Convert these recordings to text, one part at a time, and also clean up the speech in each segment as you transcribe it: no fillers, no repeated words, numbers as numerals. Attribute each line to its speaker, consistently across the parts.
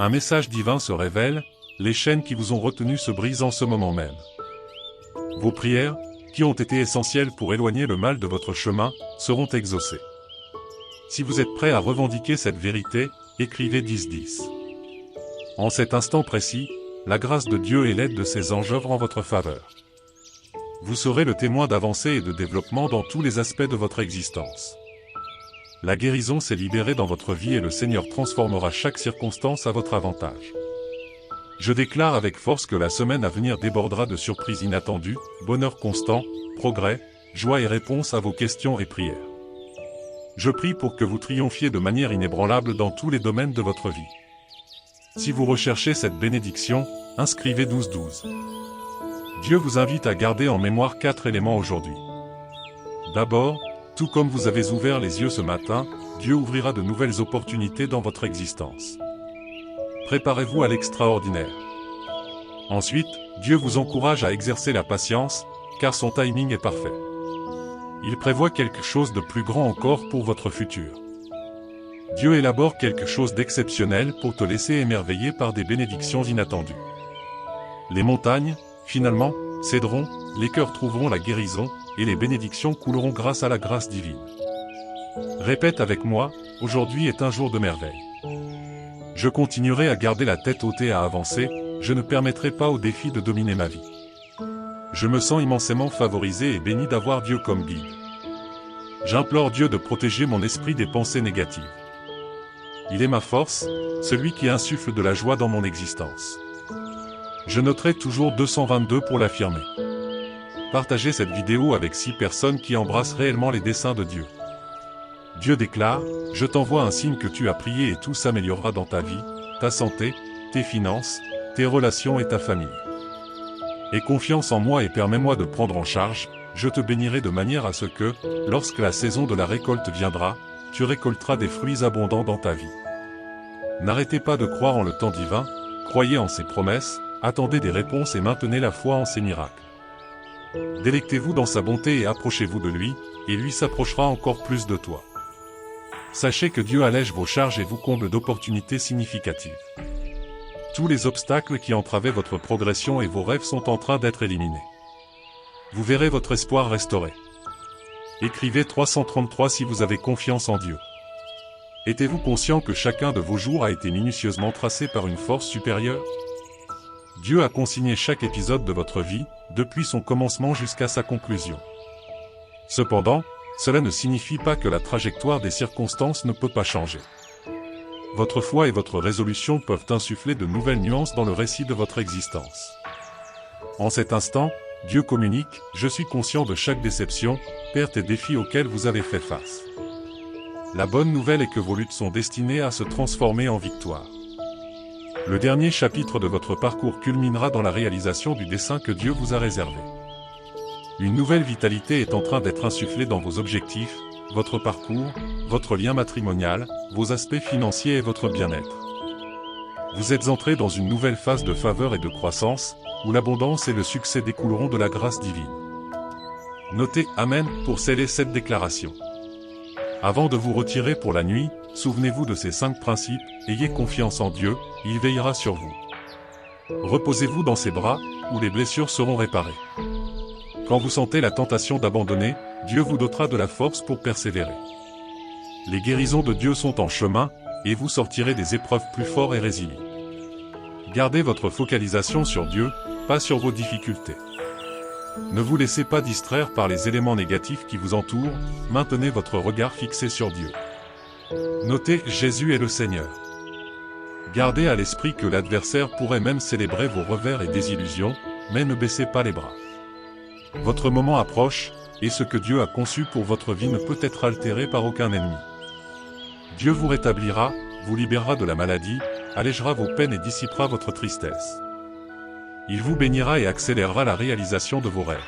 Speaker 1: Un message divin se révèle, les chaînes qui vous ont retenu se brisent en ce moment même. Vos prières, qui ont été essentielles pour éloigner le mal de votre chemin, seront exaucées. Si vous êtes prêt à revendiquer cette vérité, écrivez 10-10. En cet instant précis, la grâce de Dieu et l'aide de ses anges œuvrent en votre faveur. Vous serez le témoin d'avancée et de développement dans tous les aspects de votre existence. La guérison s'est libérée dans votre vie et le Seigneur transformera chaque circonstance à votre avantage. Je déclare avec force que la semaine à venir débordera de surprises inattendues, bonheur constant, progrès, joie et réponse à vos questions et prières. Je prie pour que vous triomphiez de manière inébranlable dans tous les domaines de votre vie. Si vous recherchez cette bénédiction, inscrivez 12-12. Dieu vous invite à garder en mémoire 4 éléments aujourd'hui. D'abord, tout comme vous avez ouvert les yeux ce matin, Dieu ouvrira de nouvelles opportunités dans votre existence. Préparez-vous à l'extraordinaire. Ensuite, Dieu vous encourage à exercer la patience, car son timing est parfait. Il prévoit quelque chose de plus grand encore pour votre futur. Dieu élabore quelque chose d'exceptionnel pour te laisser émerveiller par des bénédictions inattendues. Les montagnes, finalement, céderont, les cœurs trouveront la guérison, et les bénédictions couleront grâce à la grâce divine. Répète avec moi, aujourd'hui est un jour de merveille. Je continuerai à garder la tête haute et à avancer, je ne permettrai pas aux défis de dominer ma vie. Je me sens immensément favorisé et béni d'avoir Dieu comme guide. J'implore Dieu de protéger mon esprit des pensées négatives. Il est ma force, celui qui insuffle de la joie dans mon existence. Je noterai toujours 222 pour l'affirmer. Partagez cette vidéo avec 6 personnes qui embrassent réellement les desseins de Dieu. Dieu déclare, je t'envoie un signe que tu as prié et tout s'améliorera dans ta vie, ta santé, tes finances, tes relations et ta famille. Aie confiance en moi et permets-moi de prendre en charge, je te bénirai de manière à ce que, lorsque la saison de la récolte viendra, tu récolteras des fruits abondants dans ta vie. N'arrêtez pas de croire en le temps divin, croyez en ses promesses, attendez des réponses et maintenez la foi en ses miracles. Délectez-vous dans sa bonté et approchez-vous de lui, et lui s'approchera encore plus de toi. Sachez que Dieu allège vos charges et vous comble d'opportunités significatives. Tous les obstacles qui entravaient votre progression et vos rêves sont en train d'être éliminés. Vous verrez votre espoir restauré. Écrivez 333 si vous avez confiance en Dieu. Êtes-vous conscient que chacun de vos jours a été minutieusement tracé par une force supérieure? Dieu a consigné chaque épisode de votre vie, depuis son commencement jusqu'à sa conclusion. Cependant, cela ne signifie pas que la trajectoire des circonstances ne peut pas changer. Votre foi et votre résolution peuvent insuffler de nouvelles nuances dans le récit de votre existence. En cet instant, Dieu communique, je suis conscient de chaque déception, perte et défi auxquels vous avez fait face. La bonne nouvelle est que vos luttes sont destinées à se transformer en victoire. Le dernier chapitre de votre parcours culminera dans la réalisation du dessein que Dieu vous a réservé. Une nouvelle vitalité est en train d'être insufflée dans vos objectifs, votre parcours, votre lien matrimonial, vos aspects financiers et votre bien-être. Vous êtes entré dans une nouvelle phase de faveur et de croissance, où l'abondance et le succès découleront de la grâce divine. Notez « Amen » pour sceller cette déclaration. Avant de vous retirer pour la nuit, souvenez-vous de ces 5 principes, ayez confiance en Dieu, il veillera sur vous. Reposez-vous dans ses bras, où les blessures seront réparées. Quand vous sentez la tentation d'abandonner, Dieu vous dotera de la force pour persévérer. Les guérisons de Dieu sont en chemin, et vous sortirez des épreuves plus forts et résilients. Gardez votre focalisation sur Dieu, pas sur vos difficultés. Ne vous laissez pas distraire par les éléments négatifs qui vous entourent, maintenez votre regard fixé sur Dieu. Notez, Jésus est le Seigneur. Gardez à l'esprit que l'adversaire pourrait même célébrer vos revers et désillusions, mais ne baissez pas les bras. Votre moment approche, et ce que Dieu a conçu pour votre vie ne peut être altéré par aucun ennemi. Dieu vous rétablira, vous libérera de la maladie, allégera vos peines et dissipera votre tristesse. Il vous bénira et accélérera la réalisation de vos rêves.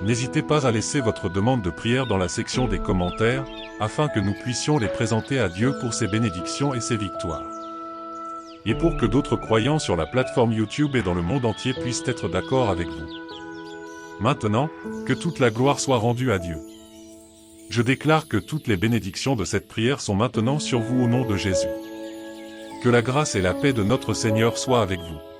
Speaker 1: N'hésitez pas à laisser votre demande de prière dans la section des commentaires, afin que nous puissions les présenter à Dieu pour ses bénédictions et ses victoires. Et pour que d'autres croyants sur la plateforme YouTube et dans le monde entier puissent être d'accord avec vous. Maintenant, que toute la gloire soit rendue à Dieu. Je déclare que toutes les bénédictions de cette prière sont maintenant sur vous au nom de Jésus. Que la grâce et la paix de notre Seigneur soient avec vous.